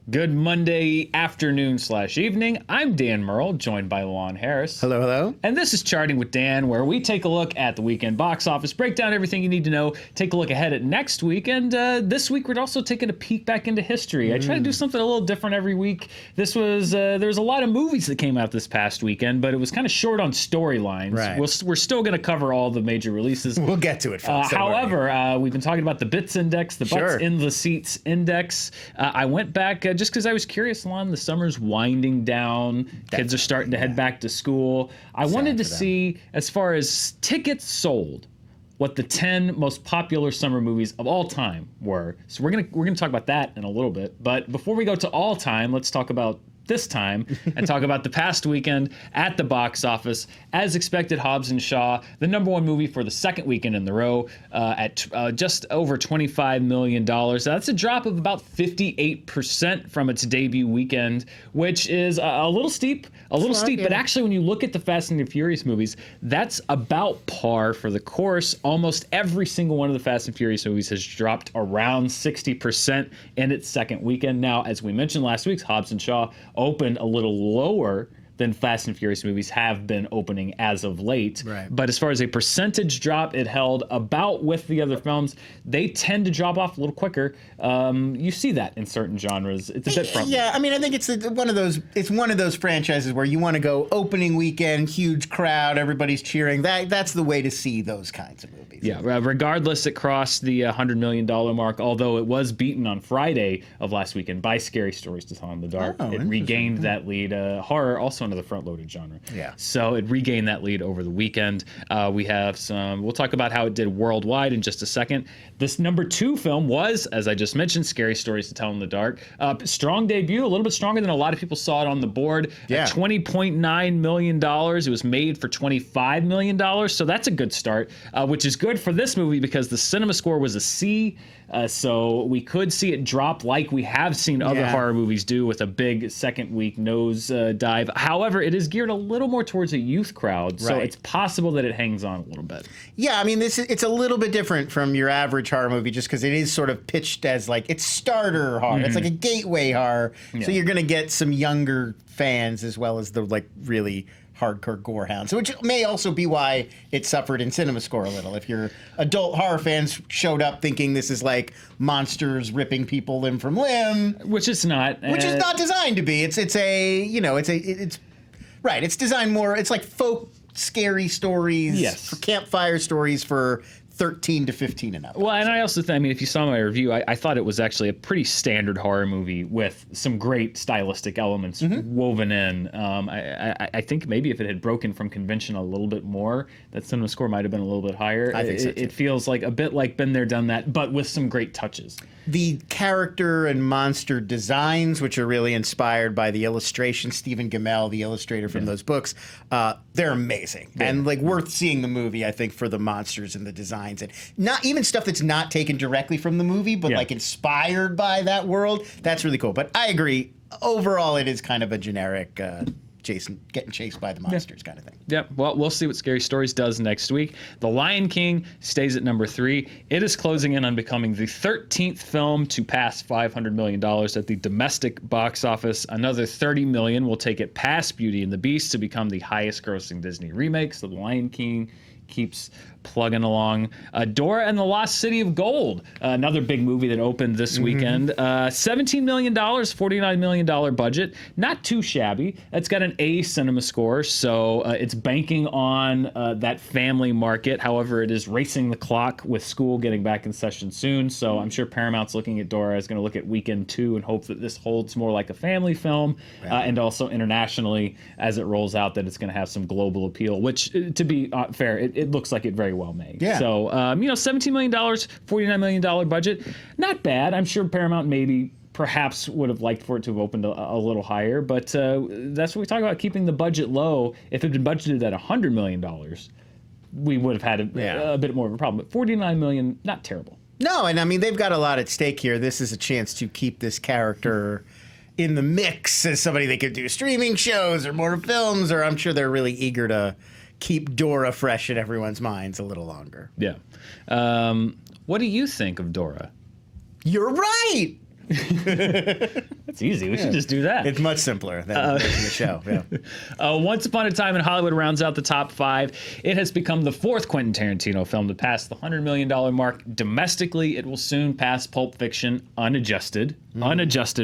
Good Monday afternoon/evening. I'm Dan Murrell, joined by Lon Harris. Hello, hello. And this is Charting with Dan, where we take a look at the weekend box office, break down everything you need to know, take a look ahead at next week, and this week we're also taking a peek back into history. I try to do something a little different every week. This was there's a lot of movies that came out this past weekend, but it was kind of short on storylines. Right. We're still going to cover all the major releases. We'll get to it, folks. However, we've been talking about the Bits Index, the Butts in the Seats Index. I went back just because I was curious, Lon. The summer's winding down. Kids are starting to head back to school. I wanted to see, as far as tickets sold, what the 10 most popular summer movies of all time were. So we're gonna talk about that in a little bit. But before we go to all time, let's talk about this time and talk about the past weekend at the box office. As expected, Hobbs & Shaw, the #1 movie for the second weekend in the row, at just over $25 million. That's a drop of about 58% from its debut weekend, which is a little steep, but actually when you look at the Fast and the Furious movies, that's about par for the course. Almost every single one of the Fast and Furious movies has dropped around 60% in its second weekend. Now, as we mentioned last week, Hobbs & Shaw opened a little lower than Fast and Furious movies have been opening as of late. Right. But as far as a percentage drop, it held about with the other films. They tend to drop off a little quicker. You see that in certain genres. It's a bit front. Yeah, I mean, I think it's one of those franchises where you want to go opening weekend, huge crowd, everybody's cheering. That's the way to see those kinds of movies. Yeah, regardless, it crossed the $100 million mark, although it was beaten on Friday of last weekend by Scary Stories to Tell in the Dark. It regained that lead. Horror, also another front-loaded genre. Yeah. So it regained that lead over the weekend. We have we'll talk about how it did worldwide in just a second. This #2 film was, as I just mentioned, Scary Stories to Tell in the Dark. Strong debut, a little bit stronger than a lot of people saw it on the board. Yeah. $20.9 million. It was made for $25 million, so that's a good start, which is good for this movie because the cinema score was a C. So we could see it drop like we have seen other horror movies do with a big second week nose dive. However, it is geared a little more towards a youth crowd, so it's possible that it hangs on a little bit. Yeah, I mean, it's a little bit different from your average horror movie just because it is sort of pitched as like it's starter horror. It's like a gateway horror. So you're going to get some younger fans as well as the like really hardcore gore hounds, which may also be why it suffered in cinema score a little. If your adult horror fans showed up thinking this is like monsters ripping people limb from limb, which it's not, which is not designed to be. It's designed more. It's like folk scary stories, for campfire stories for 13 to 15 and up. Well, and I also think, I mean, if you saw my review, I thought it was actually a pretty standard horror movie with some great stylistic elements woven in. I think maybe if it had broken from convention a little bit more, that cinema score might have been a little bit higher. I think so too. It feels like a bit like Been There, Done That, but with some great touches. The character and monster designs, which are really inspired by the illustration, Stephen Gamel, the illustrator from those books, they're amazing. Yeah. And like worth seeing the movie, I think, for the monsters and the designs. And not even stuff that's not taken directly from the movie, but like inspired by that world. That's really cool. But I agree. Overall, it is kind of a generic getting chased by the monsters kind of thing. Yep. Well, we'll see what Scary Stories does next week. The Lion King stays at #3. It is closing in on becoming the 13th film to pass $500 million at the domestic box office. Another $30 million will take it past Beauty and the Beast to become the highest grossing Disney remake. So The Lion King keeps plugging along. Dora and the Lost City of Gold, another big movie that opened this weekend. $17 million, $49 million budget. Not too shabby. It's got an A cinema score, so it's banking on that family market. However, it is racing the clock with school getting back in session soon, so I'm sure Paramount's looking at Dora is going to look at weekend 2 and hope that this holds more like a family film, and also internationally as it rolls out that it's going to have some global appeal, which, to be fair, it looks like it very well may. Yeah. So, $17 million, $49 million budget, not bad. I'm sure Paramount perhaps would have liked for it to have opened a little higher, but that's what we talk about, keeping the budget low. If it had been budgeted at $100 million, we would have had a bit more of a problem. But $49 million, not terrible. No, and I mean, they've got a lot at stake here. This is a chance to keep this character in the mix as somebody they could do streaming shows or more films, or I'm sure they're really eager to keep Dora fresh in everyone's minds a little longer. Yeah. What do you think of Dora? You're right! That's easy. We should just do that. It's much simpler than making a show. Yeah. Once Upon a Time in Hollywood rounds out the top 5. It has become the 4th Quentin Tarantino film to pass the $100 million mark. Domestically, it will soon pass Pulp Fiction unadjusted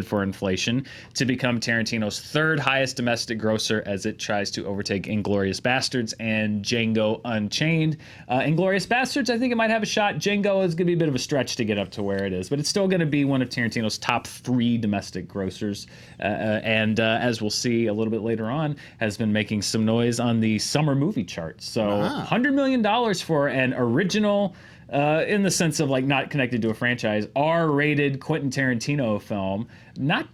for inflation, to become Tarantino's 3rd highest domestic grosser as it tries to overtake Inglourious Basterds and Django Unchained. Inglourious Basterds, I think it might have a shot. Django is going to be a bit of a stretch to get up to where it is, but it's still going to be one of Tarantino's top 3 domestic grossers, and as we'll see a little bit later on, has been making some noise on the summer movie charts. So $100 million for an original, in the sense of like not connected to a franchise, R-rated Quentin Tarantino film. Not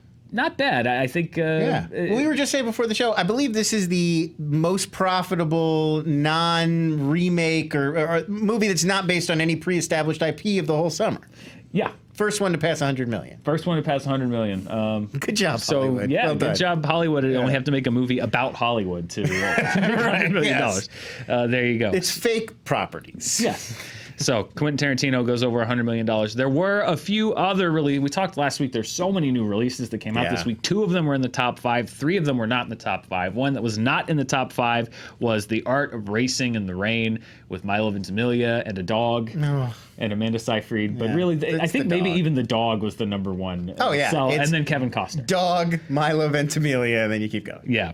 bad. I think. We were just saying before the show, I believe this is the most profitable non-remake or movie that's not based on any pre-established IP of the whole summer. Yeah. First one to pass 100 million. First one to pass 100 million. Good job, Hollywood. Yeah, well good job, Hollywood. You only have to make a movie about Hollywood to make $100 million. There you go. It's fake properties. Yes. So Quentin Tarantino goes over $100 million. There were a few other releases. We talked last week. There's so many new releases that came out this week. 2 of them were in the top 5. 3 of them were not in the top 5. One that was not in the top 5 was The Art of Racing in the Rain with Milo Ventimiglia and a dog and Amanda Seyfried. But really, I think maybe even the dog was the number 1. Oh, yeah. And then Kevin Costner. Dog, Milo Ventimiglia, and then you keep going. Yeah.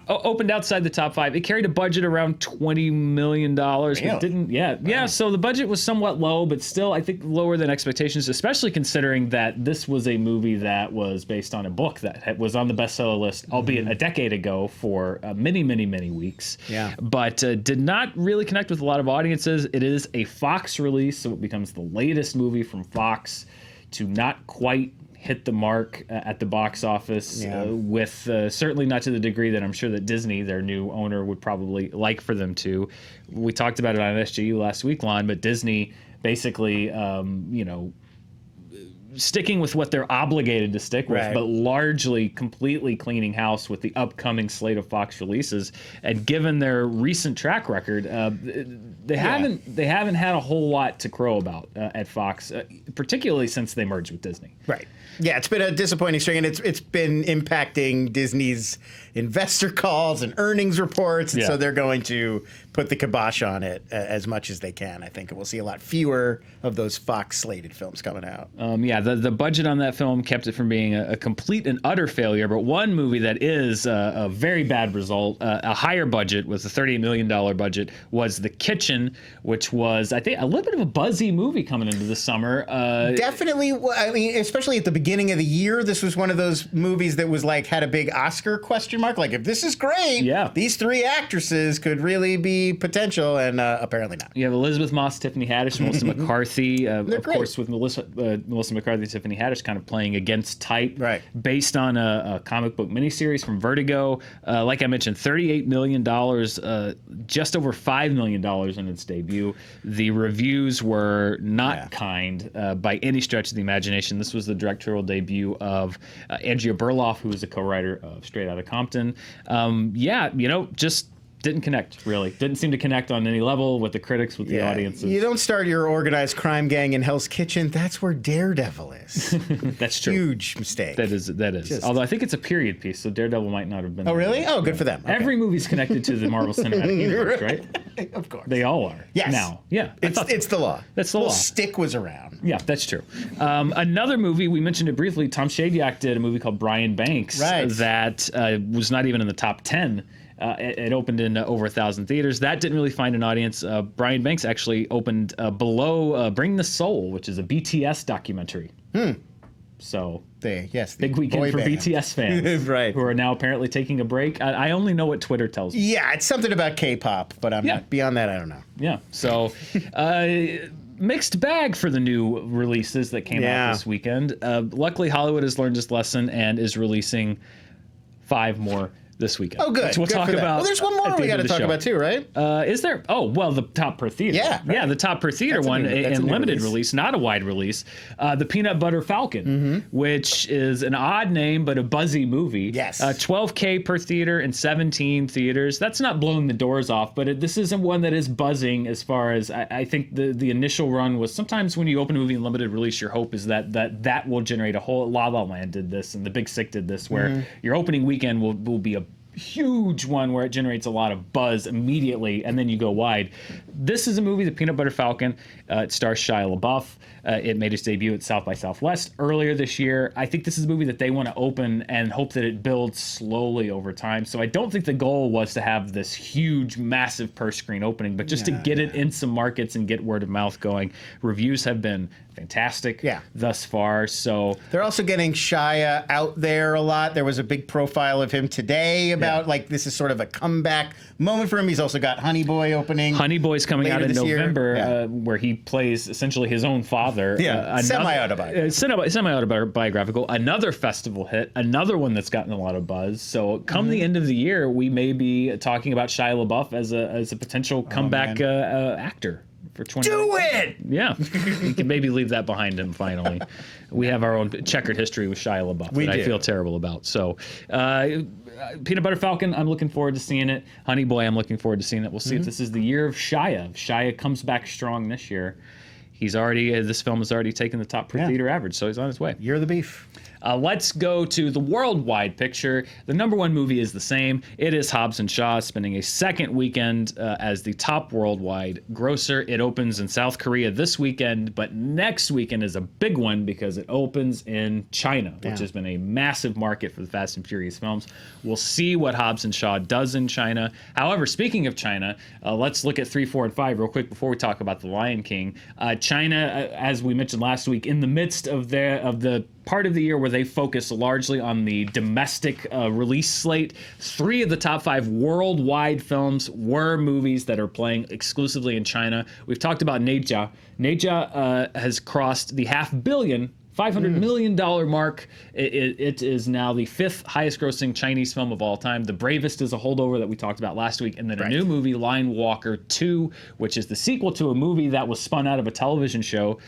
Opened outside the top 5. It carried a budget around $20 million. Really? It didn't. Yeah. So the budget was somewhat low, but still, I think, lower than expectations, especially considering that this was a movie that was based on a book that was on the bestseller list, albeit a decade ago, for many, many, many weeks. Yeah. But did not really connect with a lot of audiences. It is a Fox release, so it becomes the latest movie from Fox to not quite hit the mark at the box office, with certainly not to the degree that I'm sure that Disney, their new owner, would probably like for them to. We talked about it on SGU last week, Lon, but Disney basically, sticking with what they're obligated to stick with, but largely completely cleaning house with the upcoming slate of Fox releases. And given their recent track record, they haven't had a whole lot to crow about at Fox, particularly since they merged with Disney. Right. Yeah, it's been a disappointing string, and it's been impacting Disney's investor calls and earnings reports, and so they're going to put the kibosh on it as much as they can. I think we'll see a lot fewer of those Fox-slated films coming out. The budget on that film kept it from being a complete and utter failure, but one movie that is a very bad result, a higher budget, with a $38 million budget, was The Kitchen, which was, I think, a little bit of a buzzy movie coming into the summer. Definitely, I mean, especially at the beginning of the year, this was one of those movies that was like, had a big Oscar question mark. Like, if this is great, these 3 actresses could really be potential, and apparently not. You have Elizabeth Moss, Tiffany Haddish, Melissa McCarthy, of course, with Melissa McCarthy, Tiffany Haddish kind of playing against type, based on a comic book miniseries from Vertigo. Like I mentioned, $38 million, just over $5 million in its debut. The reviews were not kind by any stretch of the imagination. This was the directorial debut of Andrea Berloff, who is a co-writer of Straight Outta Compton. Just didn't connect, really. Didn't seem to connect on any level with the critics, with the audiences. You don't start your organized crime gang in Hell's Kitchen. That's where Daredevil is. That's true. Huge mistake. That is. Although I think it's a period piece, so Daredevil might not have been. Oh, really? Oh, good for them. Okay. Every movie's connected to the Marvel Cinematic Universe, right? Of course. They all are. Yes. Now. Yeah. It's the law. That's the law. Stick was around. Yeah, that's true. Another movie, we mentioned it briefly, Tom Shadyac did a movie called Brian Banks that was not even in the top 10. It opened in over 1,000 theaters. That didn't really find an audience. Brian Banks actually opened below Bring the Soul, which is a BTS documentary. So, big weekend for BTS fans, who are now apparently taking a break. I only know what Twitter tells me. Yeah, it's something about K-pop, but I'm not beyond that. I don't know. Yeah, so mixed bag for the new releases that came out this weekend. Luckily, Hollywood has learned its lesson and is releasing 5 more this weekend. Oh, good. Which we'll Good talk for that. about. Well, there's one more we got to talk about too, right? Is there? Oh, well, the top per theater. Yeah, right. Yeah, the top per theater one in limited release, not a wide release. The Peanut Butter Falcon, which is an odd name but a buzzy movie. Yes. 12K per theater in 17 theaters. That's not blowing the doors off, but this isn't one that is buzzing as far as I think the initial run was. Sometimes when you open a movie in limited release, your hope is that will generate a whole. La La Land did this, and The Big Sick did this, where your opening weekend will be a huge one where it generates a lot of buzz immediately, and then you go wide. This is a movie, The Peanut Butter Falcon. It stars Shia LaBeouf. It made its debut at South by Southwest earlier this year. I think this is a movie that they want to open and hope that it builds slowly over time. So I don't think the goal was to have this huge, massive per screen opening, but just to get it in some markets and get word of mouth going. Reviews have been fantastic thus far. So they're also getting Shia out there a lot. There was a big profile of him today about like this is sort of a comeback moment for him. He's also got Honey Boy opening. Honey Boy's coming out in November, where he plays essentially his own father. Semi-autobiographical. Another festival hit. Another one that's gotten a lot of buzz. So come the end of the year, we may be talking about Shia LaBeouf as a potential comeback actor. For 20. Do it! Yeah, we can maybe leave that behind him. Finally, we have our own checkered history with Shia LaBeouf that I feel terrible about. So, Peanut Butter Falcon, I'm looking forward to seeing it. Honey Boy, I'm looking forward to seeing it. We'll see if this is the year of Shia. If Shia comes back strong this year. He's already this film has already taken the top per theater average, so he's on his way. You're the beef. Let's go to the worldwide picture. The number one movie is the same. It is Hobbs & Shaw, spending a second weekend as the top worldwide grosser. It opens in South Korea this weekend, but next weekend is a big one because it opens in China, which has been a massive market for the Fast and Furious films. We'll see what Hobbs & Shaw does in China. However, speaking of China, let's look at 3, 4, and 5 real quick before we talk about The Lion King. China, as we mentioned last week, in the midst of the part of the year where they focus largely on the domestic release slate. 3 of the top 5 worldwide films were movies that are playing exclusively in China. We've talked about Neja. Neja has crossed the $500 million mark. It is now the 5th highest grossing Chinese film of all time. The Bravest is a holdover that we talked about last week. And then a new movie, Lion Walker 2, which is the sequel to a movie that was spun out of a television show.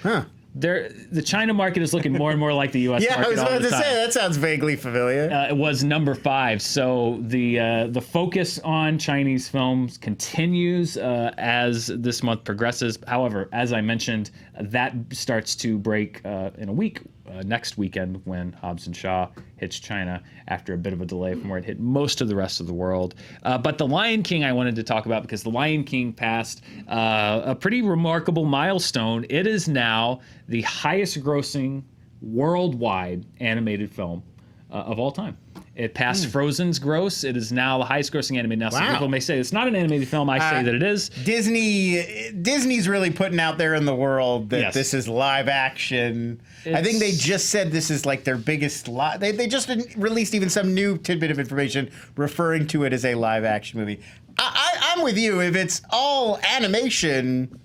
The China market is looking more and more like the U.S. market. Yeah, I was about to say, that sounds vaguely familiar. It was number 5. So the focus on Chinese films continues as this month progresses. However, as I mentioned, that starts to break in a week. Next weekend when Hobbs & Shaw hits China after a bit of a delay from where it hit most of the rest of the world. But The Lion King I wanted to talk about because The Lion King passed a pretty remarkable milestone. It is now the highest grossing worldwide animated film of all time. It passed Frozen's gross. It is now the highest grossing animated. Now, some people may say it's not an animated film. I say that it is. Disney's really putting out there in the world that this is live action. I think they just said this is like their biggest they just released even some new tidbit of information referring to it as a live action movie. I'm with you. If it's all animation,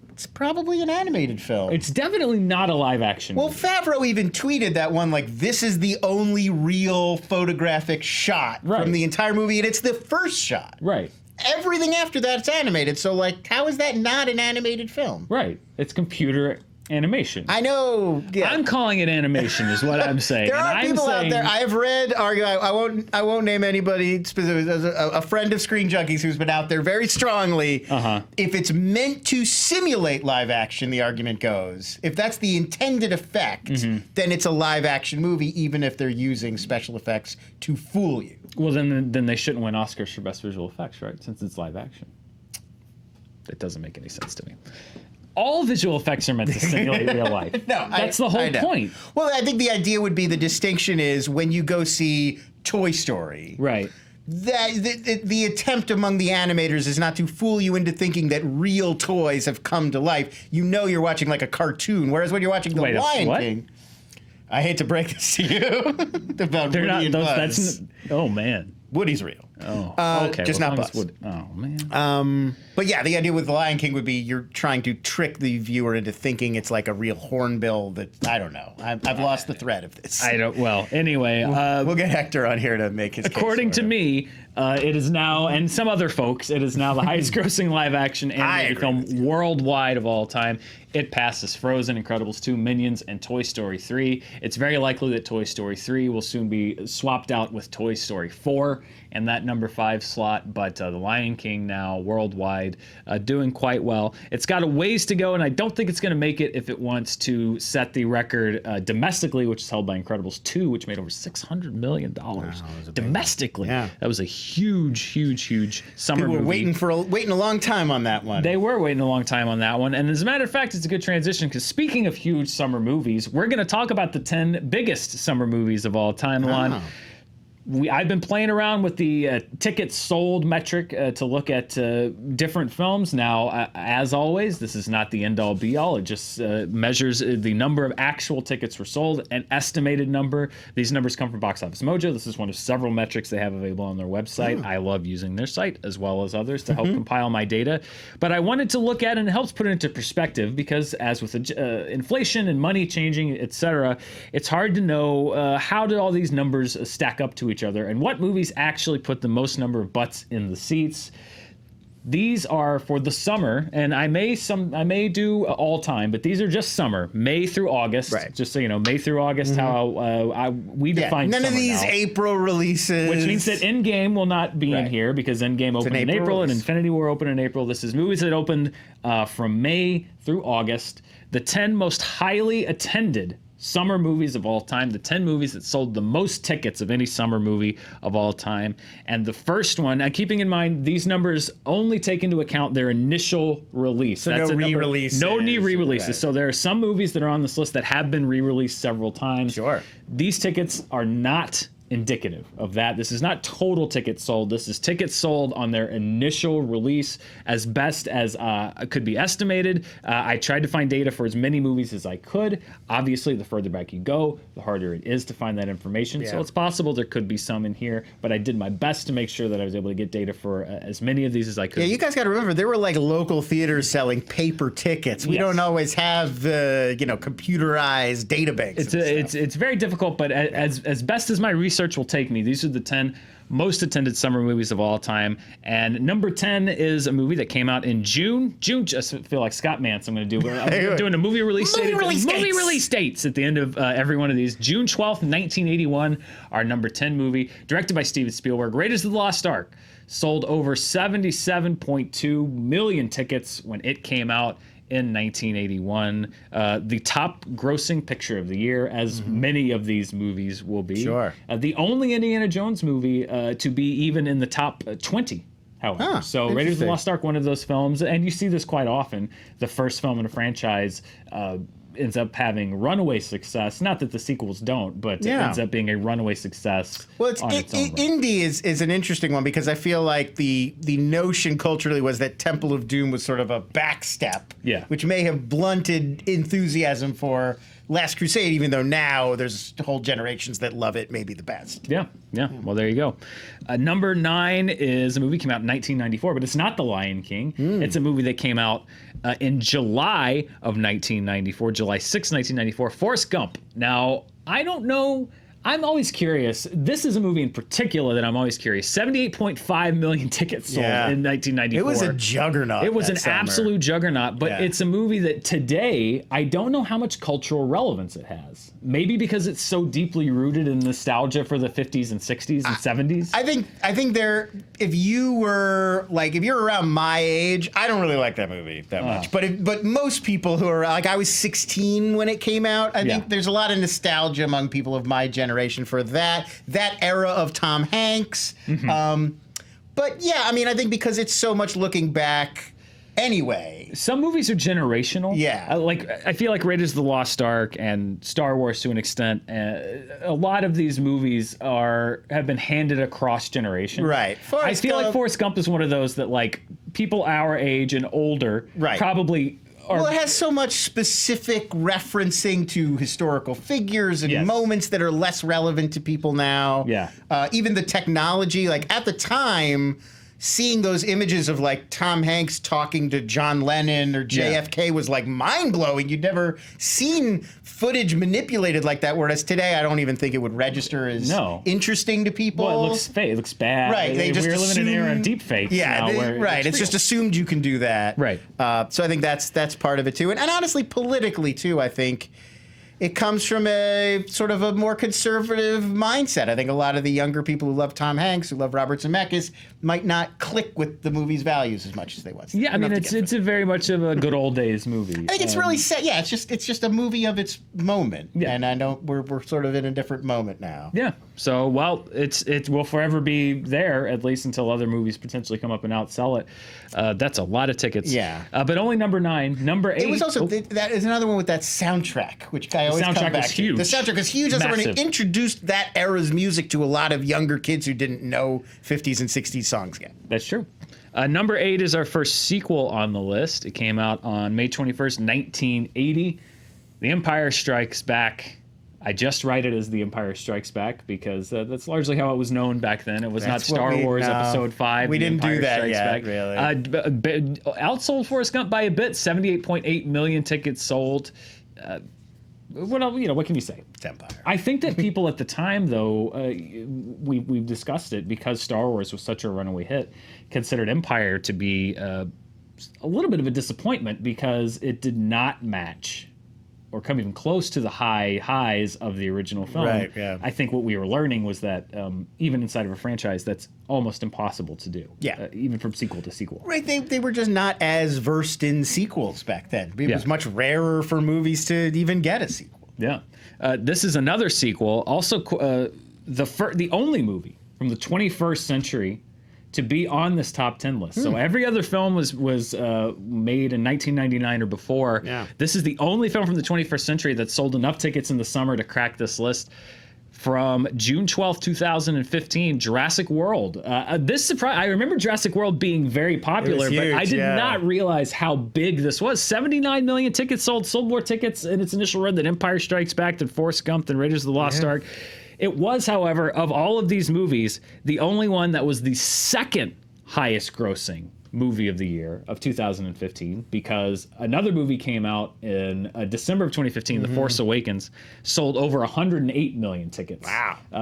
it's probably an animated film. It's definitely not a live action movie. Well, Favreau even tweeted that one, like, this is the only real photographic shot from the entire movie, and it's the first shot. Right. Everything after that is animated, so, like, how is that not an animated film? Right. It's computer animation. I know. Yeah. I'm calling it animation is what I'm saying. There are people out there. I have read I won't name anybody specific. There's a friend of Screen Junkies who's been out there very strongly. If it's meant to simulate live action, the argument goes, if that's the intended effect, then it's a live action movie, even if they're using special effects to fool you. Well, then they shouldn't win Oscars for best visual effects, right? Since it's live action. That doesn't make any sense to me. All visual effects are meant to simulate real life. That's the whole point. Well, I think the idea would be the distinction is when you go see Toy Story. Right. That the attempt among the animators is not to fool you into thinking that real toys have come to life. You know you're watching like a cartoon, whereas when you're watching The Lion King, I hate to break this to you about Woody and Buzz. Oh man, Woody's real. Okay. Just not Buzz. Oh, man. But yeah, the idea with The Lion King would be you're trying to trick the viewer into thinking it's like a real hornbill that, I don't know. I've lost the thread of this. Anyway. We'll get Hector on here to make his case. According to me, it is now, and some other folks, it is now the highest grossing live action animated film worldwide of all time. It passes Frozen, Incredibles 2, Minions, and Toy Story 3. It's very likely that Toy Story 3 will soon be swapped out with Toy Story 4 and that number 5 slot, but The Lion King now worldwide doing quite well. It's got a ways to go, and I don't think it's going to make it if it wants to set the record domestically, which is held by Incredibles 2, which made over $600 million domestically. Yeah. That was a huge summer movie. People were waiting a long time on that one. They were waiting a long time on that one, and as a matter of fact, it's a good transition because speaking of huge summer movies, we're going to talk about the 10 biggest summer movies of all time, Lon. I've been playing around with the tickets sold metric to look at different films. Now, as always, this is not the end-all be-all. It just measures the number of actual tickets were sold, an estimated number. These numbers come from Box Office Mojo. This is one of several metrics they have available on their website. I love using their site as well as others to help compile my data. But I wanted to look at it, and it helps put it into perspective because as with inflation and money changing, etc., it's hard to know how did all these numbers stack up to each other and what movies actually put the most number of butts in the seats. These are for the summer, and I may do all time, but these are just summer, May through August. Right. Just so you know, May through August. How we define none summer of these now, April releases, which means that Endgame will not be in here because Endgame opened in April and Infinity War opened in April. This is movies that opened from May through August. The 10 most highly attended summer movies of all time, the 10 movies that sold the most tickets of any summer movie of all time. And the first one, and keeping in mind, these numbers only take into account their initial release. So that's no re-releases. No new re-releases. Right. So there are some movies that are on this list that have been re-released several times. Sure. These tickets are not indicative of that. This is not total tickets sold. This is tickets sold on their initial release as best as could be estimated. I tried to find data for as many movies as I could. Obviously, the further back you go, the harder it is to find that information. Yeah. So it's possible there could be some in here, but I did my best to make sure that I was able to get data for as many of these as I could. Yeah, you guys got to remember, there were like local theaters selling paper tickets. We don't always have the computerized databanks. It's very difficult, but as best as my research will take me, these are the 10 most attended summer movies of all time. And number 10 is a movie that came out in June. Just feel like Scott Mance. I'm going to do. I'm doing a movie release date. Movie release dates at the end of every one of these. June 12th, 1981, our number 10 movie, directed by Steven Spielberg. Raiders of the Lost Ark sold over 77.2 million tickets when it came out in 1981, the top grossing picture of the year, as many of these movies will be. Sure. The only Indiana Jones movie to be even in the top 20, however. So Raiders of the Lost Ark, one of those films, and you see this quite often, the first film in a franchise ends up having runaway success. Not that the sequels don't, but it ends up being a runaway success. Well, Indy is an interesting one because I feel like the notion culturally was that Temple of Doom was sort of a backstep, which may have blunted enthusiasm for Last Crusade, even though now there's whole generations that love it maybe the best. Yeah. Well, there you go. Number 9 is a movie that came out in 1994, but it's not The Lion King. It's a movie that came out in July of 1994, July 6, 1994, Forrest Gump. Now, I don't know. I'm always curious. This is a movie in particular that I'm always curious. 78.5 million tickets sold in 1994. It was a juggernaut. It was an absolute juggernaut, but it's a movie that today, I don't know how much cultural relevance it has. Maybe because it's so deeply rooted in nostalgia for the 50s and 60s and 70s. I think if you're around my age, I don't really like that movie that much. But most people who are like, I was 16 when it came out. I think there's a lot of nostalgia among people of my generation for that era of Tom Hanks. But yeah, I mean, I think because it's so much looking back anyway. Some movies are generational. Yeah. I feel like Raiders of the Lost Ark and Star Wars to an extent, a lot of these movies have been handed across generations. Right. I feel like Forrest Gump is one of those that like people our age and older probably Well, it has so much specific referencing to historical figures and moments that are less relevant to people now. Yeah. Even the technology, like at the time, seeing those images of like Tom Hanks talking to John Lennon or JFK was like mind blowing. You'd never seen footage manipulated like that. Whereas today, I don't even think it would register as interesting to people. Well, it looks fake. It looks bad. Right. We're living in an era of deep fakes. Yeah. Now Right. It's just assumed you can do that. Right. So I think that's part of it too. And honestly, politically too, I think it comes from a sort of a more conservative mindset. I think a lot of the younger people who love Tom Hanks, who love Robert Zemeckis, might not click with the movie's values as much as they once. Yeah, I mean, it's a very much of a good old days movie. I think it's really set. Yeah, it's just a movie of its moment. Yeah. And I know we're sort of in a different moment now. Yeah. So, well, it will forever be there, at least until other movies potentially come up and outsell it. That's a lot of tickets. Yeah. But only number 9. Number 8. It was also, that is another one with that soundtrack, which I always come back to. Huge. The soundtrack was huge. That's when it introduced that era's music to a lot of younger kids who didn't know 50s and 60s songs yet. That's true. Number 8 is our first sequel on the list. It came out on May 21st, 1980. The Empire Strikes Back. I just write it as The Empire Strikes Back because that's largely how it was known back then. It was not Star Wars Episode 5. We didn't do that yet, really. Outsold Forrest Gump by a bit. 78.8 million tickets sold. What can you say? It's Empire. I think that people at the time, though, we've discussed it because Star Wars was such a runaway hit, considered Empire to be a little bit of a disappointment because it did not match or come even close to the highs of the original film. Right, yeah. I think what we were learning was that even inside of a franchise, that's almost impossible to do. Yeah. Even from sequel to sequel. Right, they were just not as versed in sequels back then. It was much rarer for movies to even get a sequel. Yeah. This is another sequel, also the only movie from the 21st century to be on this top 10 list. So every other film was made in 1999 or before. Yeah. This is the only film from the 21st century that sold enough tickets in the summer to crack this list. From June 12th, 2015, Jurassic World. This surprise. I remember Jurassic World being very popular, huge, but I did not realize how big this was. 79 million tickets sold more tickets in its initial run than Empire Strikes Back, than Forrest Gump, than Raiders of the Lost Ark. It was, however, of all of these movies, the only one that was the second highest grossing movie of the year of 2015, because another movie came out in December of 2015, The Force Awakens, sold over 108 million tickets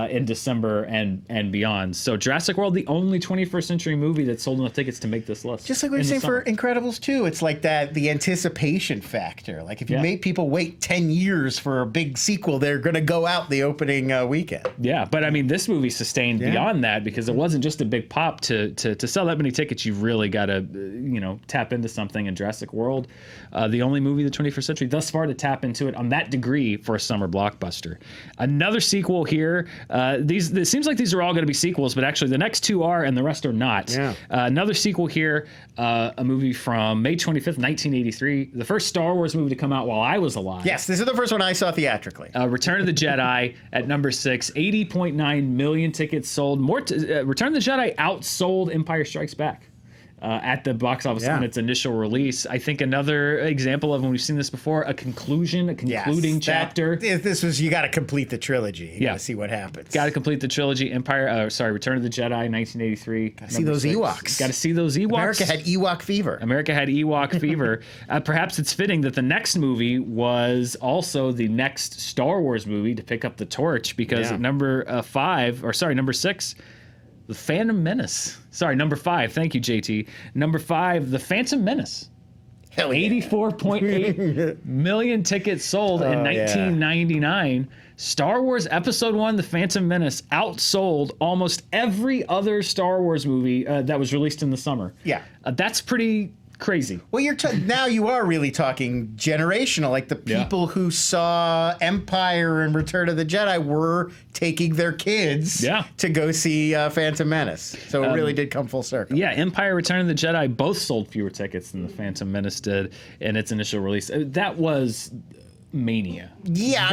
in December and beyond. So Jurassic World, the only 21st century movie that sold enough tickets to make this list. Just like we were saying for Incredibles 2, it's like the anticipation factor. Like if you make people wait 10 years for a big sequel, they're going to go out the opening weekend. Yeah, but I mean, this movie sustained beyond that because it wasn't just a big pop. To sell that many tickets, you really got to tap into something. In Jurassic World, the only movie of the 21st century thus far to tap into it on that degree for a summer blockbuster. Another sequel here. It seems like these are all going to be sequels, but actually the next two are and the rest are not. Yeah. Another sequel here, a movie from May 25th, 1983, the first Star Wars movie to come out while I was alive. Yes, this is the first one I saw theatrically. Return of the Jedi at number 6, 80.9 million tickets sold. Return of the Jedi outsold Empire Strikes Back at the box office in its initial release. I think another example of when we've seen this before, a concluding chapter. This was, you got to complete the trilogy. You got to see what happens. Got to complete the trilogy. Return of the Jedi, 1983. Got to see those Ewoks. Got to see those Ewoks. America had Ewok fever. Perhaps it's fitting that the next movie was also the next Star Wars movie to pick up the torch, because number 6, The Phantom Menace. Number 5. Thank you, JT. Number 5, The Phantom Menace. 84.8 million tickets sold in 1999. Star Wars Episode 1, The Phantom Menace, outsold almost every other Star Wars movie that was released in the summer. Yeah. That's pretty crazy. Well, now you are really talking generational. Like the people who saw Empire and Return of the Jedi were taking their kids to go see Phantom Menace. So it really did come full circle. Yeah, Empire, Return of the Jedi both sold fewer tickets than the Phantom Menace did in its initial release. That was mania. Yeah,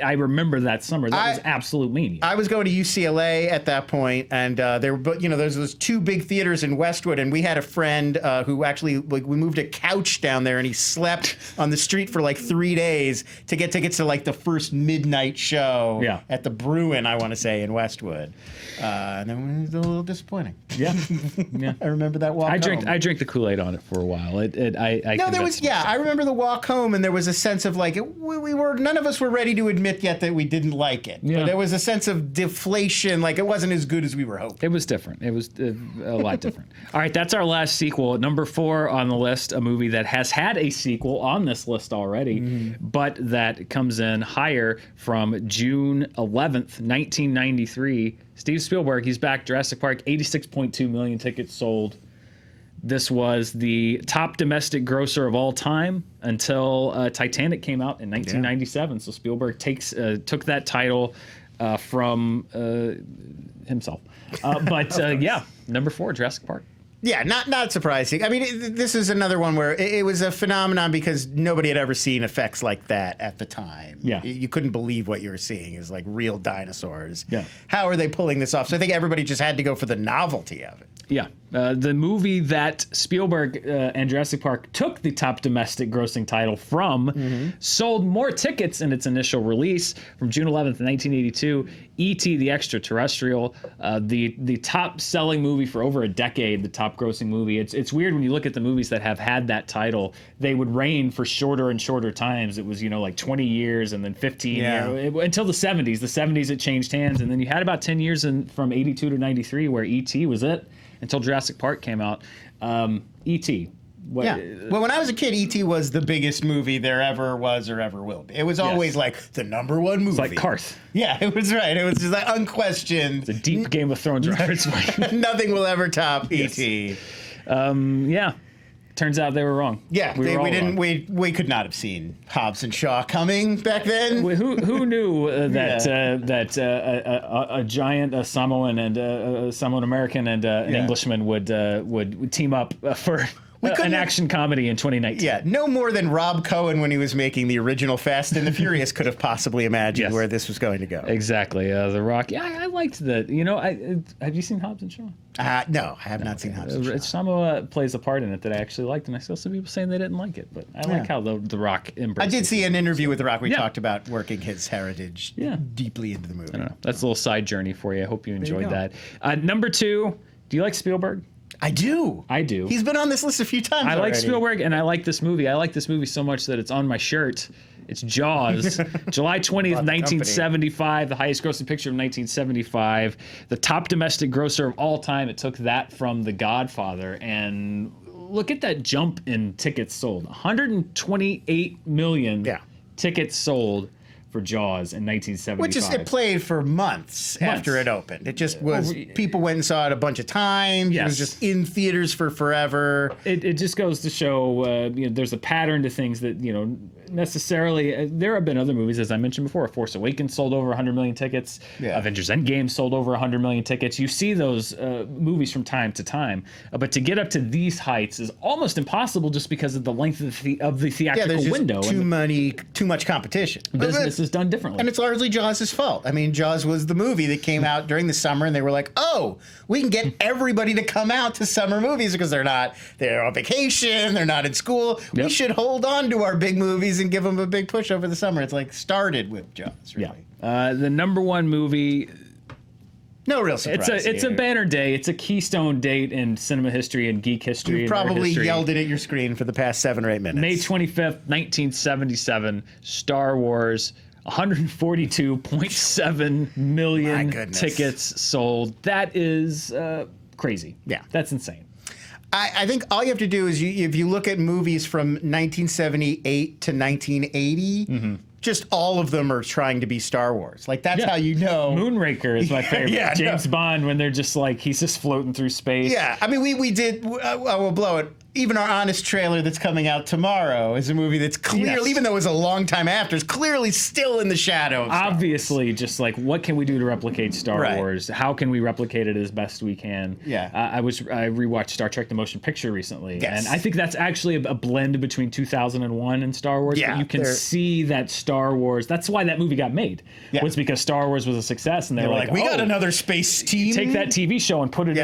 I remember that summer. That was absolute mania. I was going to UCLA at that point, and there were, there's those two big theaters in Westwood, and we had a friend who actually, we moved a couch down there, and he slept on the street for like 3 days to get tickets to like the first midnight show at the Bruin, I want to say, in Westwood. And then it was a little disappointing. Yeah, I remember that walk home. I drank the Kool-Aid on it for a while. I remember the walk home, and there was a sense of like none of us were ready to admit yet that we didn't like it. Yeah. But there was a sense of deflation, like it wasn't as good as we were hoping. It was different. It was a lot different. All right, that's our last sequel. Number 4 on the list, a movie that has had a sequel on this list already, but that comes in higher from June 11th, 1993. Steve Spielberg, he's back. Jurassic Park, 86.2 million tickets sold. This was the top domestic grosser of all time until Titanic came out in 1997. So Spielberg took that title from himself. Number 4, Jurassic Park. Yeah, not surprising. I mean, this is another one where it was a phenomenon because nobody had ever seen effects like that at the time. Yeah. You couldn't believe what you were seeing is like real dinosaurs. Yeah. How are they pulling this off? So I think everybody just had to go for the novelty of it. Yeah. The movie that Spielberg and Jurassic Park took the top domestic grossing title from sold more tickets in its initial release from June 11th, 1982. E.T. the Extraterrestrial, the top selling movie for over a decade, the top grossing movie. It's weird when you look at the movies that have had that title, they would reign for shorter and shorter times. It was, like 20 years and then 15 years until the 70s. The 70s it changed hands, and then you had about 10 years from 82 to 93 where E.T. was it. Until Jurassic Park came out. E.T. Well, when I was a kid, E.T. was the biggest movie there ever was or ever will be. It was always like the number one movie. It's like Karth. Yeah, it was right. It was just like unquestioned. It's a deep Game of Thrones reference. Nothing will ever top E.T. Turns out they were wrong. Yeah, we could not have seen Hobbs and Shaw coming back then. Who knew that a giant Samoan and a Samoan American and an Englishman would team up for an action comedy in 2019? Yeah, no more than Rob Cohen when he was making the original Fast and the Furious could have possibly imagined where this was going to go. Exactly. The Rock. Yeah, I liked that. Have you seen Hobbs and Shaw? No, I have not seen Hobbs and Shaw. Samoa plays a part in it that I actually liked, and I saw some people saying they didn't like it, but I like how the Rock embraces it. I did see an interview with The Rock where he talked about working his heritage deeply into the movie. I don't know. That's a little side journey for you. I hope you enjoyed that. Number 2, do you like Spielberg? I do. He's been on this list a few times I already. like Spielberg, and I like this movie. I like this movie so much that it's on my shirt. It's Jaws. July 20th, 1975, the highest grossing picture of 1975. The top domestic grosser of all time. It took that from The Godfather. And look at that jump in tickets sold. 128 million tickets sold for Jaws in 1975. Which is, it played for months after it opened. It just was, people went and saw it a bunch of times. It was just in theaters for forever. It just goes to show, there's a pattern to things that, necessarily, there have been other movies, as I mentioned before. Force Awakens sold over 100 million tickets. Avengers Endgame sold over 100 million tickets. You see those movies from time to time. But to get up to these heights is almost impossible just because of the length of the theatrical window. Too much competition. Business is done differently. And it's largely Jaws' fault. I mean, Jaws was the movie that came out during the summer, and they were like, oh, we can get everybody to come out to summer movies because they're on vacation, they're not in school. Yep. We should hold on to our big movies and give them a big push over the summer. It's like started with Jaws, really. Yeah. The number 1 movie... No real surprise. It's a banner day. It's a keystone date in cinema history and geek history. You probably yelled it at your screen for the past 7 or 8 minutes. May 25th, 1977, Star Wars, 142.7 million tickets sold. That is crazy. Yeah. That's insane. I think all you have to do is, if you look at movies from 1978 to 1980, just all of them are trying to be Star Wars. Like, that's how you know. Moonraker is my favorite. James Bond, when they're just like, he's just floating through space. Yeah. I mean, we did, I will blow it. even our honest trailer that's coming out tomorrow is a movie that's clearly, even though it was a long time after, is clearly still in the shadow of Star Obviously, Wars. just like, what can we do to replicate Star Wars? How can we replicate it as best we can? Yeah. I rewatched Star Trek: The Motion Picture recently, Yes. and I think that's actually a blend between 2001 and Star Wars. Yeah, but you can see that Star Wars. That's why that movie got made. Yeah. Was because Star Wars was a success, and they were like, we got another space team. Take that TV show and put it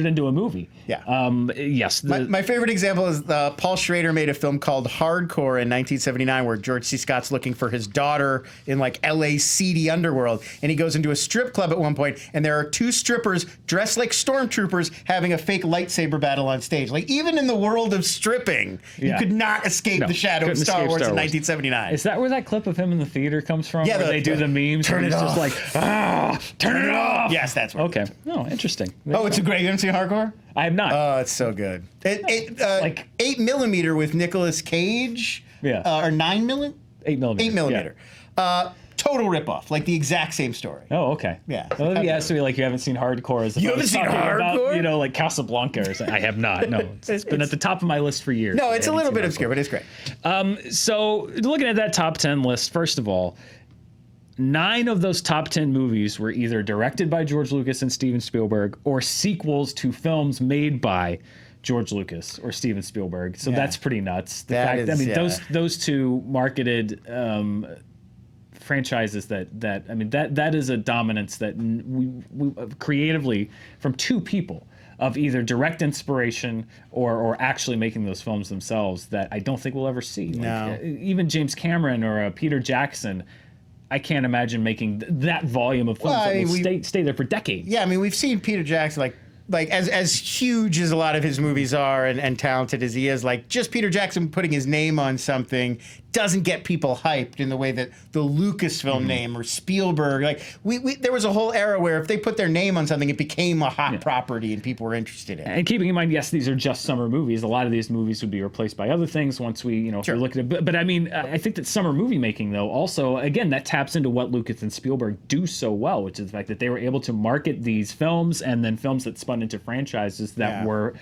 into a movie. Yeah. Yes. My favorite example is Paul Schrader made a film called Hardcore in 1979, where George C. Scott's looking for his daughter in like LA's seedy underworld, and he goes into a strip club at one point, and there are two strippers dressed like stormtroopers having a fake lightsaber battle on stage. Like, even in the world of stripping, you could not escape the shadow of Star Wars in 1979. Is that where that clip of him in the theater comes from? Yeah, where they do the memes. Turn it off. Just like, turn it off. Yes, that's right. Okay. Oh, interesting. Oh, it's a great. You haven't seen Hardcore? I have not. Oh, it's so good. 8mm with Nicolas Cage. Yeah. Or 9mm? 8mm. 8mm. Total ripoff. Like the exact same story. Oh, okay. Yeah. Well, yeah, so like you haven't seen Hardcore. As you haven't seen Hardcore? About, like Casablanca or something. I have not. No, it's been at the top of my list for years. No, it's a little bit obscure, but it's great. So looking at that top 10 list, first of all, 9 of those top 10 movies were either directed by George Lucas and Steven Spielberg or sequels to films made by George Lucas or Steven Spielberg. So that's pretty nuts. Those two marketed franchises that is a dominance that we creatively from two people of either direct inspiration or actually making those films themselves that I don't think we'll ever see. No. Like, even James Cameron or Peter Jackson, I can't imagine making that volume of films that will stay there for decades. Yeah, I mean, we've seen Peter Jackson, like as huge as a lot of his movies are and talented as he is, like just Peter Jackson putting his name on something doesn't get people hyped in the way that the Lucasfilm name or Spielberg, like there was a whole era where if they put their name on something, it became a hot property and people were interested in it. And keeping in mind, yes, these are just summer movies. A lot of these movies would be replaced by other things once we, if we look at it. But I mean, I think that summer movie making, though, also, again, that taps into what Lucas and Spielberg do so well, which is the fact that they were able to market these films and then films that spun into franchises that were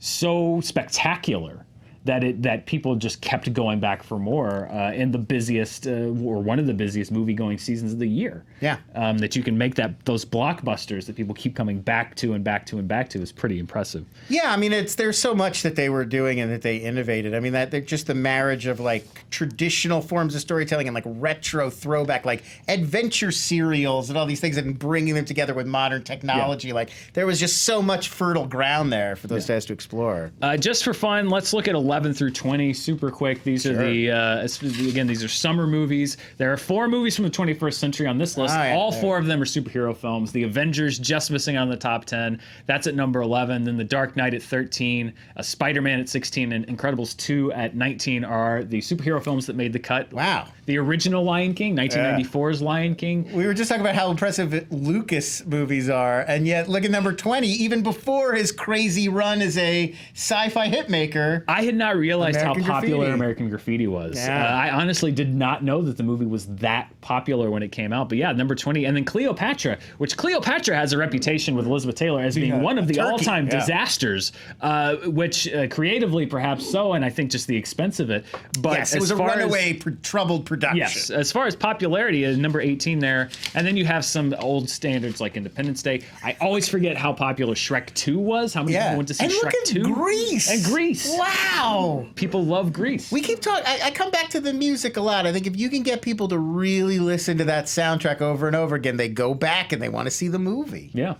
so spectacular that people just kept going back for more in the busiest or one of the busiest movie-going seasons of the year. Yeah. That you can make those blockbusters that people keep coming back to and back to and back to is pretty impressive. Yeah, I mean, there's so much that they were doing and that they innovated. I mean, that they're just the marriage of like traditional forms of storytelling and like retro throwback, like adventure serials and all these things, and bringing them together with modern technology. Like there was just so much fertile ground there for those guys to explore. Just for fun, let's look at 11 through 20 super quick. These are again, these are summer movies. There are 4 movies from the 21st century on this list. All 4 of them are superhero films. The Avengers just missing on the top 10. That's at number 11. Then The Dark Knight at 13, Spider-Man at 16, and Incredibles 2 at 19 are the superhero films that made the cut. Wow. The original Lion King, 1994's Lion King. We were just talking about how impressive Lucas movies are, and yet look at number 20, even before his crazy run as a sci-fi hitmaker. I had not realized American how popular Graffiti. American Graffiti was. Yeah. I honestly did not know that the movie was that popular when it came out. But yeah, number 20. And then Cleopatra, which Cleopatra has a reputation with Elizabeth Taylor as being one of the all-time disasters, which creatively perhaps so, and I think just the expense of it. But yes, it was a runaway, troubled production. Yes, as far as popularity, number 18 there. And then you have some old standards like Independence Day. I always forget how popular Shrek 2 was. How many people went to see Shrek 2? And look at Grease. And Grease. Wow. People love Grease. We keep talking. I come back to the music a lot. I think if you can get people to really listen to that soundtrack over and over again, they go back and they want to see the movie. Yeah.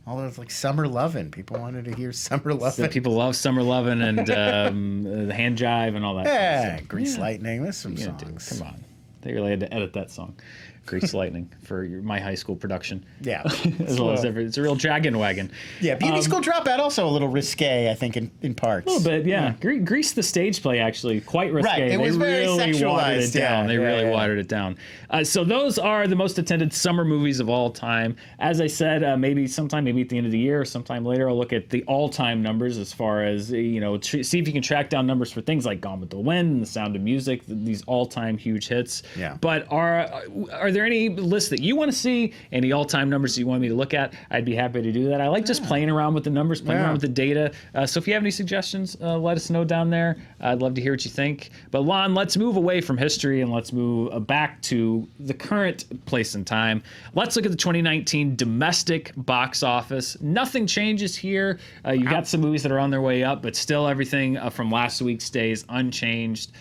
All those like Summer Lovin'. People wanted to hear Summer Lovin'. People love Summer Lovin' and the hand jive and all that. Yeah, Grease Lightning. There's some songs. Dude, come on. They really had to edit that song. Grease Lightning for my high school production. Yeah. As well as it's a real dragon wagon. Yeah, Beauty School Dropout also a little risque, I think, in parts. A little bit, yeah. Grease the stage play actually quite risque. Right, it was very really watered it sexualized, down. They really watered it down. So those are the most attended summer movies of all time. As I said, maybe at the end of the year or sometime later, I'll look at the all-time numbers as far as, see if you can track down numbers for things like Gone with the Wind and The Sound of Music, these all-time huge hits. Yeah. But are there any lists that you want to see? Any all-time numbers you want me to look at? I'd be happy to do that. I like just playing around with the numbers, playing around with the data. So if you have any suggestions, let us know down there. I'd love to hear what you think. But Lon, let's move away from history and let's move back to the current place and time. Let's look at the 2019 domestic box office. Nothing changes here. You got some movies that are on their way up, but still everything from last week stays unchanged.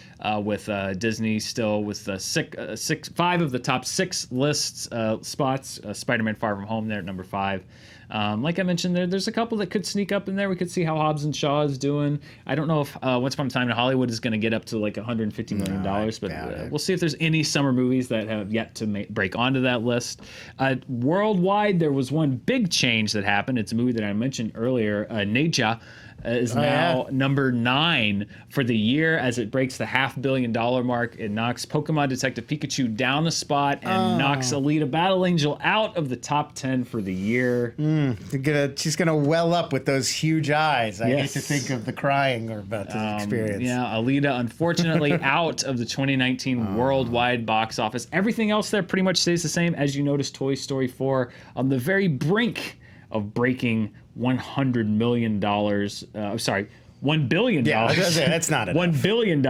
With Disney still with 5 of the top 6 lists spots. Spider-Man: Far From Home there at number 5. Like I mentioned, there's a couple that could sneak up in there. We could see how Hobbs and Shaw is doing. I don't know if Once Upon a Time in Hollywood is going to get up to like $150 million, but we'll see if there's any summer movies that have yet to break onto that list. Worldwide, there was one big change that happened. It's a movie that I mentioned earlier, Neja. Is now number 9 for the year as it breaks the $500 million mark. It knocks Pokemon Detective Pikachu down a spot and knocks Alita Battle Angel out of the top 10 for the year. She's gonna well up with those huge eyes. I hate to think of the crying or about this experience. Yeah, Alita unfortunately out of the 2019 worldwide box office. Everything else there pretty much stays the same. As you notice, Toy Story 4 on the very brink of breaking $100 million. Sorry, $1 billion. Yeah, that's not enough. $1 billion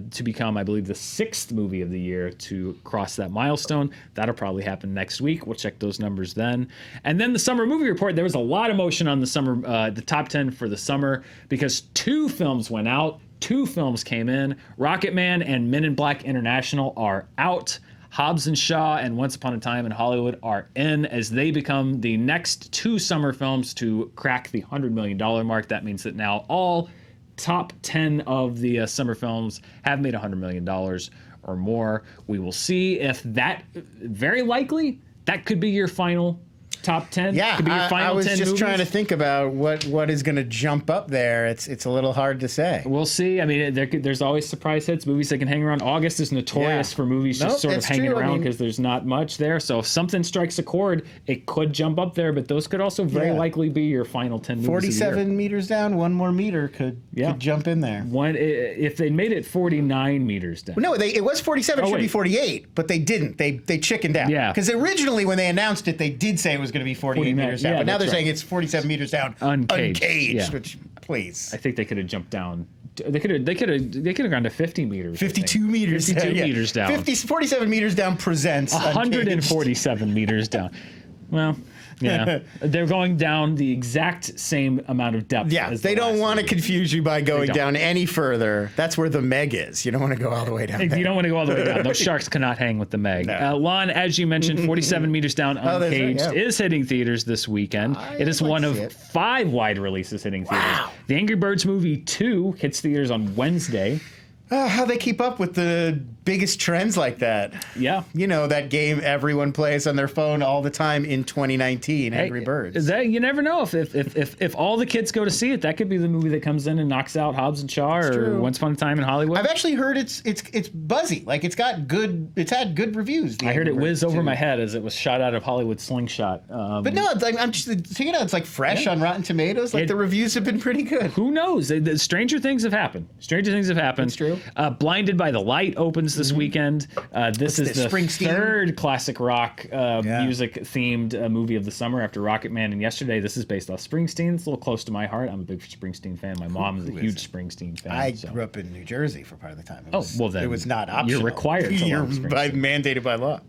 to become, I believe, the 6th movie of the year to cross that milestone. That'll probably happen next week. We'll check those numbers then. And then the summer movie report. There was a lot of motion on the summer, the top 10 for the summer because 2 films went out, 2 films came in. Rocketman and Men in Black International are out. Hobbs and Shaw and Once Upon a Time in Hollywood are in as they become the next 2 summer films to crack the $100 million mark. That means that now all top 10 of the summer films have made $100 million or more. We will see if that, very likely, that could be your final top 10. Yeah, could be your final I was 10 just movies. trying to think about what is going to jump up there. It's a little hard to say. We'll see. I mean, there's always surprise hits, movies that can hang around. August is notorious for movies just sort of hanging around because there's not much there. So if something strikes a chord, it could jump up there, but those could also very likely be your final 10 movies 47 meters down, 1 more meter could jump in there. If they made it 49 meters down. No, it was 47, should be 48, but they didn't. They chickened out. Yeah. Because originally when they announced it, they did say it was going to be 48 meters down, but now they're saying it's 47 meters down uncaged, which, please. I think they could have jumped down. They could have gone to 50 meters. 52 meters. 52 meters down. 47 meters down presents 147 meters down. Well, yeah, they're going down the exact same amount of depth. Yeah, they don't want to confuse you by going down any further. That's where the Meg is. You don't want to go all the way down there. You don't want to go all the way down. Those sharks cannot hang with the Meg. No. Lon, as you mentioned, 47 meters down, Uncaged is hitting theaters this weekend. It is one of 5 wide releases hitting theaters. Wow. The Angry Birds movie 2 hits theaters on Wednesday. How they keep up with the biggest trends like that. Yeah. You know, that game everyone plays on their phone all the time in 2019, Angry Birds. You never know. If all the kids go to see it, that could be the movie that comes in and knocks out Hobbs and Shaw or Once Upon a Time in Hollywood. I've actually heard it's buzzy. Like it's had good reviews. I heard it whiz over my head as it was shot out of Hollywood Slingshot. But no, I'm just thinking it's like fresh on Rotten Tomatoes. Like the reviews have been pretty good. Who knows? Stranger things have happened. Stranger things have happened. That's true. Blinded by the Light opens this weekend. This is the third classic rock music themed movie of the summer after Rocketman and Yesterday. This is based off Springsteen. It's a little close to my heart. I'm a big Springsteen fan. My mom is a huge Springsteen fan. I grew up in New Jersey for part of the time. Then it was not optional. You're required to You're mandated by law.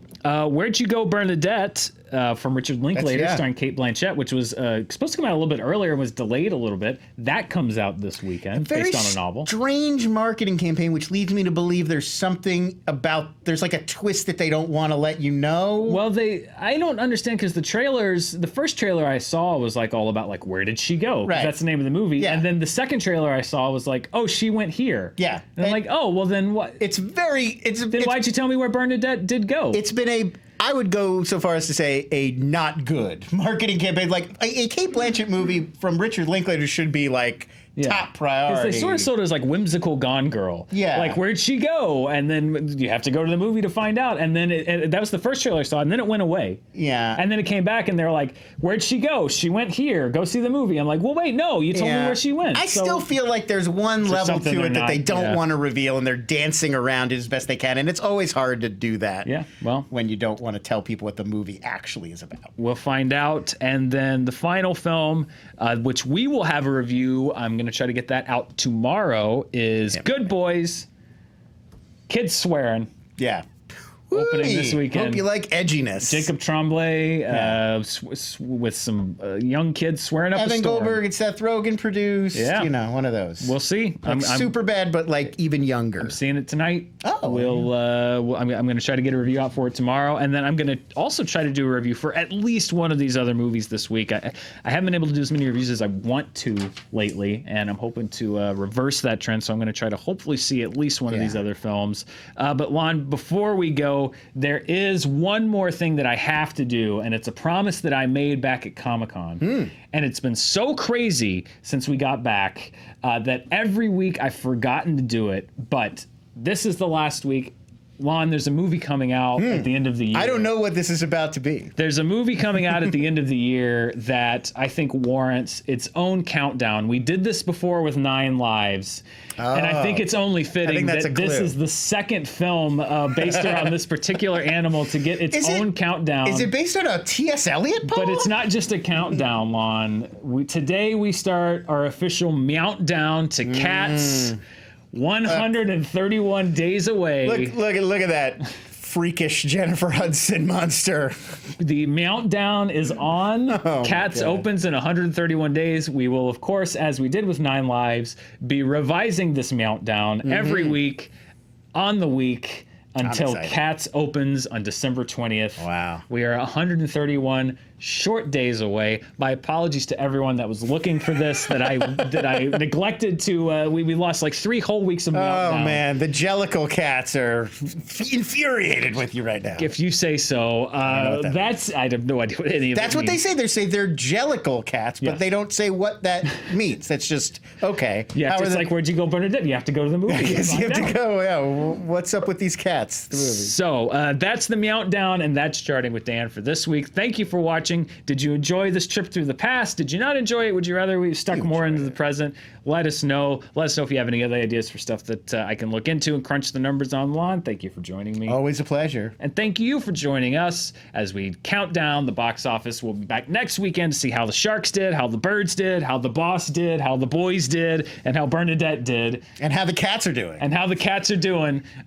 Where'd You Go, Bernadette? From Richard Linklater, starring Cate Blanchett, which was supposed to come out a little bit earlier and was delayed a little bit. That comes out this weekend, based on a novel. Strange marketing campaign, which leads me to believe there's something there's like a twist that they don't want to let you know. Well, I don't understand because the first trailer I saw was like all about like where did she go? Right. That's the name of the movie. Yeah. And then the second trailer I saw was like, oh, she went here. Yeah. And I'm like, oh, well then what? Then why'd you tell me where Bernadette did go? It's been I would go so far as to say a not good marketing campaign. Like a Cate Blanchett movie from Richard Linklater should be like top priority. They sort of sold it as like whimsical Gone Girl. Yeah. Like, where'd she go? And then you have to go to the movie to find out. And then that was the first trailer I saw, and then it went away. Yeah. And then it came back, and they were like, where'd she go? She went here. Go see the movie. I'm like, well, wait, no, you told me where she went. I still feel like there's one level to it that they don't want to reveal, and they're dancing around it as best they can. And it's always hard to do that. Yeah, well, when you don't want to tell people what the movie actually is about. We'll find out. And then the final film, which we will have a review, I'm going to try to get that out tomorrow, is Good Boys, Kids Swearing. Yeah. Opening this weekend. Hope you like edginess. Jacob Tremblay with some young kids swearing up a storm. Evan Goldberg and Seth Rogen produced. Yeah. You know, one of those. We'll see. Like super bad, but like even younger. I'm seeing it tonight. Oh. I'm going to try to get a review out for it tomorrow, and then I'm going to also try to do a review for at least one of these other movies this week. I haven't been able to do as many reviews as I want to lately, and I'm hoping to reverse that trend. So I'm going to try to hopefully see at least one of these other films. But Lon, before we go, there is one more thing that I have to do, and it's a promise that I made back at Comic-Con. And it's been so crazy since we got back that every week I've forgotten to do it, but this is the last week. Lon, there's a movie coming out at the end of the year. I don't know what this is about to be. There's a movie coming out at the end of the year that I think warrants its own countdown. We did this before with 9 Lives, and I think it's only fitting that this is the second film based around this particular animal to get its own countdown. Is it based on a T.S. Eliot poem? But it's not just a countdown, Lon. Today we start our official countdown to Cats. 131 days away. Look at that freakish Jennifer Hudson monster. The countdown is on. Cats opens in 131 days. We will, of course, as we did with 9 Lives, be revising this countdown every week on the week until Cats opens on December 20th. Wow. We are 131 short days away. My apologies to everyone that was looking for this, that I neglected to. We lost like 3 whole weeks of Countdown. Oh man, the Jellicle cats are infuriated with you right now. If you say so. I have no idea what any of That's what means. they say. They say they're Jellicle cats, but they don't say what that means. That's just okay. Yeah, it's like, where'd you go, Bernadette? You have to go to the movie. You have to go. Yeah, what's up with these cats? The movie. So that's the countdown, and that's starting with Dan for this week. Thank you for watching. Did you enjoy this trip through the past? Did you not enjoy it? Would you rather we stuck more into the present? Let us know. Let us know if you have any other ideas for stuff that I can look into and crunch the numbers on. Lon, thank you for joining me. Always a pleasure. And thank you for joining us as we count down the box office. We'll be back next weekend to see how the Sharks did, how the Birds did, how the Boss did, how the Boys did, and how Bernadette did. And how the cats are doing.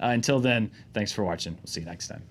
Until then, thanks for watching. We'll see you next time.